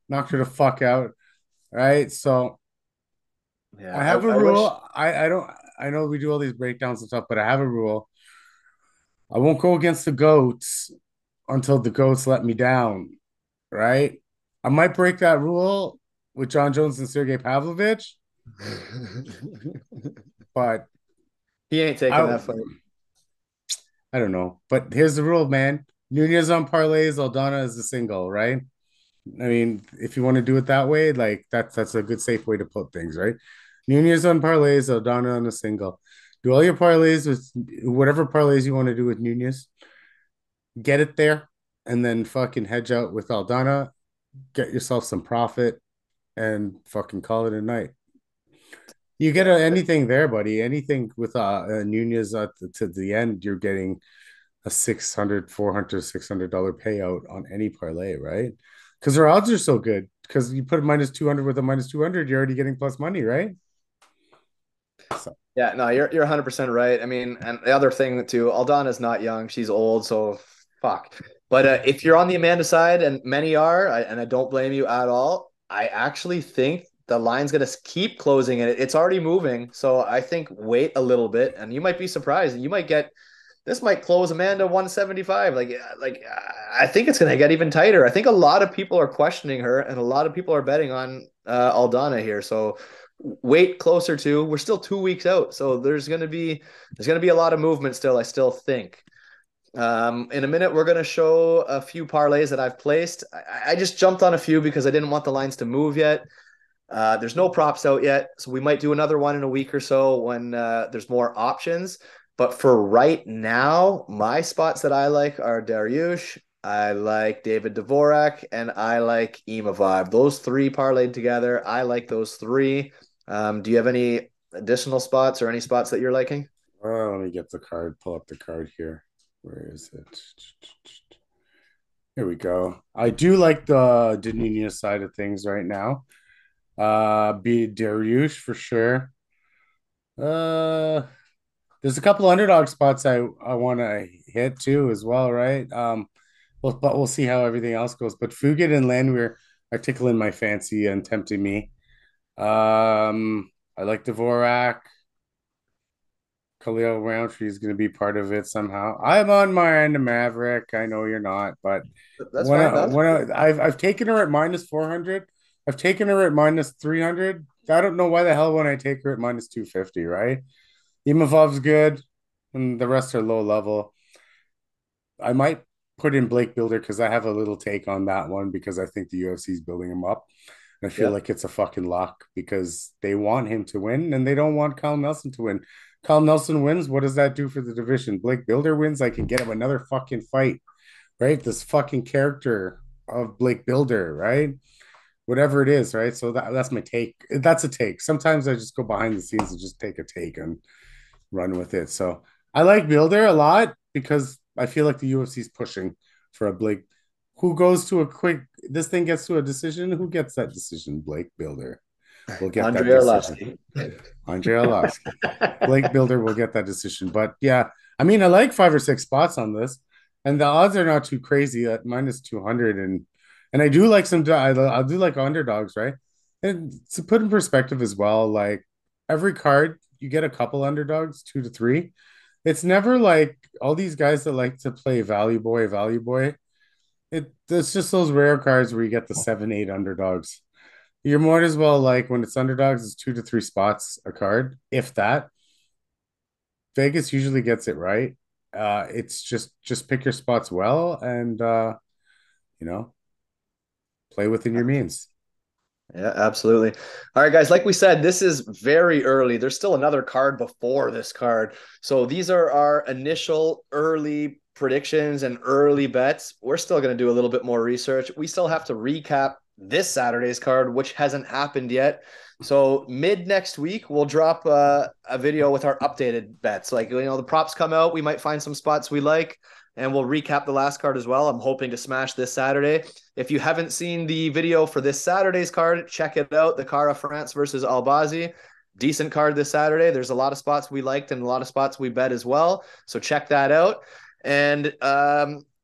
knocked her the fuck out. Right. So Yeah, I have a I wish. rule. I don't I know we do all these breakdowns and stuff, but I have a rule. I won't go against the goats until the goats let me down. Right. I might break that rule with John Jones and Sergey Pavlovich, but He ain't taking I that fight. I don't know. But here's the rule, man. Nunez on parlays, Aldana is a single, right? I mean, if you want to do it that way, like that's a good safe way to put things, right? Nunez on parlays, Aldana on a single. Do all your parlays with whatever parlays you want to do with Nunez. Get it there, and then fucking hedge out with Aldana. Get yourself some profit, and fucking call it a night. You get Yeah, anything there, buddy. Anything with Nunez to the end, you're getting a 600, 400, $600 payout on any parlay, right? Because their odds are so good. Because you put minus 200 with a minus 200, you're already getting plus money, right? So, yeah, no, you're 100% right. I mean, and the other thing too, Aldana's not young; she's old, so fuck. But if you're on the Amanda side, and many are, and I don't blame you at all, I actually think the line's gonna keep closing, and it's already moving. So I think wait a little bit, and you might be surprised. You might get this might close Amanda 175. I think it's gonna get even tighter. I think a lot of people are questioning her, and a lot of people are betting on Aldana here. So wait closer to. We're still 2 weeks out, so there's gonna be a lot of movement still. I still think. In a minute, we're gonna show a few parlays that I've placed. I just jumped on a few because I didn't want the lines to move yet. There's no props out yet, so we might do another one in a week or so when there's more options. But for right now, my spots that I like are Dariush, I like David Dvorak, and I like Imavov. Those three parlayed together. I like those three. Do you have any additional spots or any spots that you're liking? let me get the card, pull up the card here. Where is it? Here we go. I do like the Danino side of things right now. Be Dariush for sure. Uh, there's a couple underdog spots I want to hit too as well, right? But we'll see how everything else goes. But Fugitt and Landwehr are tickling my fancy and tempting me. I like Dvorak. Khalil Rountree is going to be part of it somehow. I'm on my end of Maverick. I know you're not, but That's fine. No, I've taken her at minus 400. I've taken her at minus 300. I don't know why the hell when I take her at minus 250, right? Imavov's good, and the rest are low level. I might put in Blake Bilder because I have a little take on that one because I think the UFC is building him up. I feel yeah. like it's a fucking lock because they want him to win and they don't want Kyle Nelson to win. Kyle Nelson wins. What does that do for the division? Blake Bilder wins. I can get him another fucking fight, right? This fucking character of Blake Bilder, right? Whatever it is, right? So that's my take. That's a take. Sometimes I just go behind the scenes and just take a take and run with it. So I like Bilder a lot because I feel like the UFC is pushing for a Blake who goes to a quick. This thing gets to a decision. Who gets that decision? Blake Bilder will get that Andre decision. Arlovsky. Andre Arlovsky. Blake Bilder will get that decision. But yeah, I mean, I like 5 or 6 spots on this, and the odds are not too crazy at minus 200. And I do like I do like underdogs, right? And to put in perspective as well, like every card you get a couple underdogs, 2 to 3. It's never like all these guys that like to play value boy. It's just those rare cards where you get the 7, 8 underdogs. You're more as well like when it's underdogs, it's 2 to 3 spots a card, if that. Vegas usually gets it right. It's just pick your spots well and you know, play within your means. Yeah, absolutely. All right, guys. Like we said, this is very early. There's still another card before this card. So these are our initial early predictions and early bets. We're still going to do a little bit more research. We still have to recap this Saturday's card, which hasn't happened yet. So mid next week, we'll drop a video with our updated bets. Like, the props come out. We might find some spots we like, and we'll recap the last card as well. I'm hoping to smash this Saturday. If you haven't seen the video for this Saturday's card, check it out. The Cara France versus Albazi. Decent card this Saturday. There's a lot of spots we liked and a lot of spots we bet as well. So check that out. And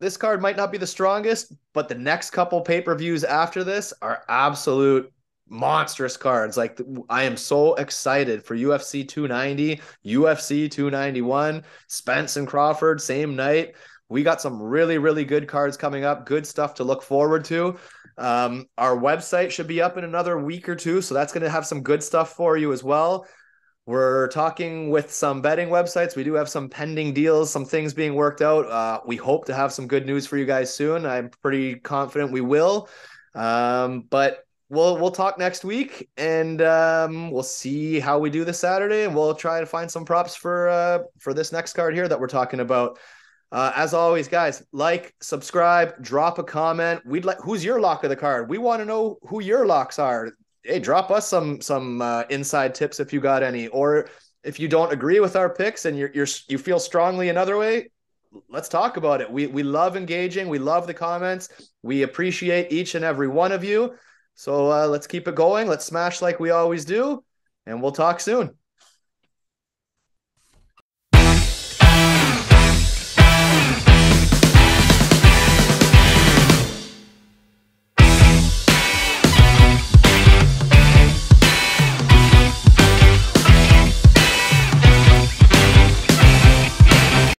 this card might not be the strongest, but the next couple pay-per-views after this are absolute monstrous cards. Like, I am so excited for UFC 290, UFC 291, Spence and Crawford, same night. We got some really, really good cards coming up, good stuff to look forward to. Our website should be up in another week or two, so that's going to have some good stuff for you as well. We're talking with some betting websites. We do have some pending deals, some things being worked out. We hope to have some good news for you guys soon. I'm pretty confident we will. But we'll talk next week, and we'll see how we do this Saturday, and we'll try to find some props for this next card here that we're talking about. As always, guys, like, subscribe, drop a comment. Who's your lock of the card? We want to know who your locks are. Hey, drop us some inside tips if you got any, or if you don't agree with our picks and you feel strongly another way. Let's talk about it. We love engaging. We love the comments. We appreciate each and every one of you. So let's keep it going. Let's smash like we always do, and we'll talk soon.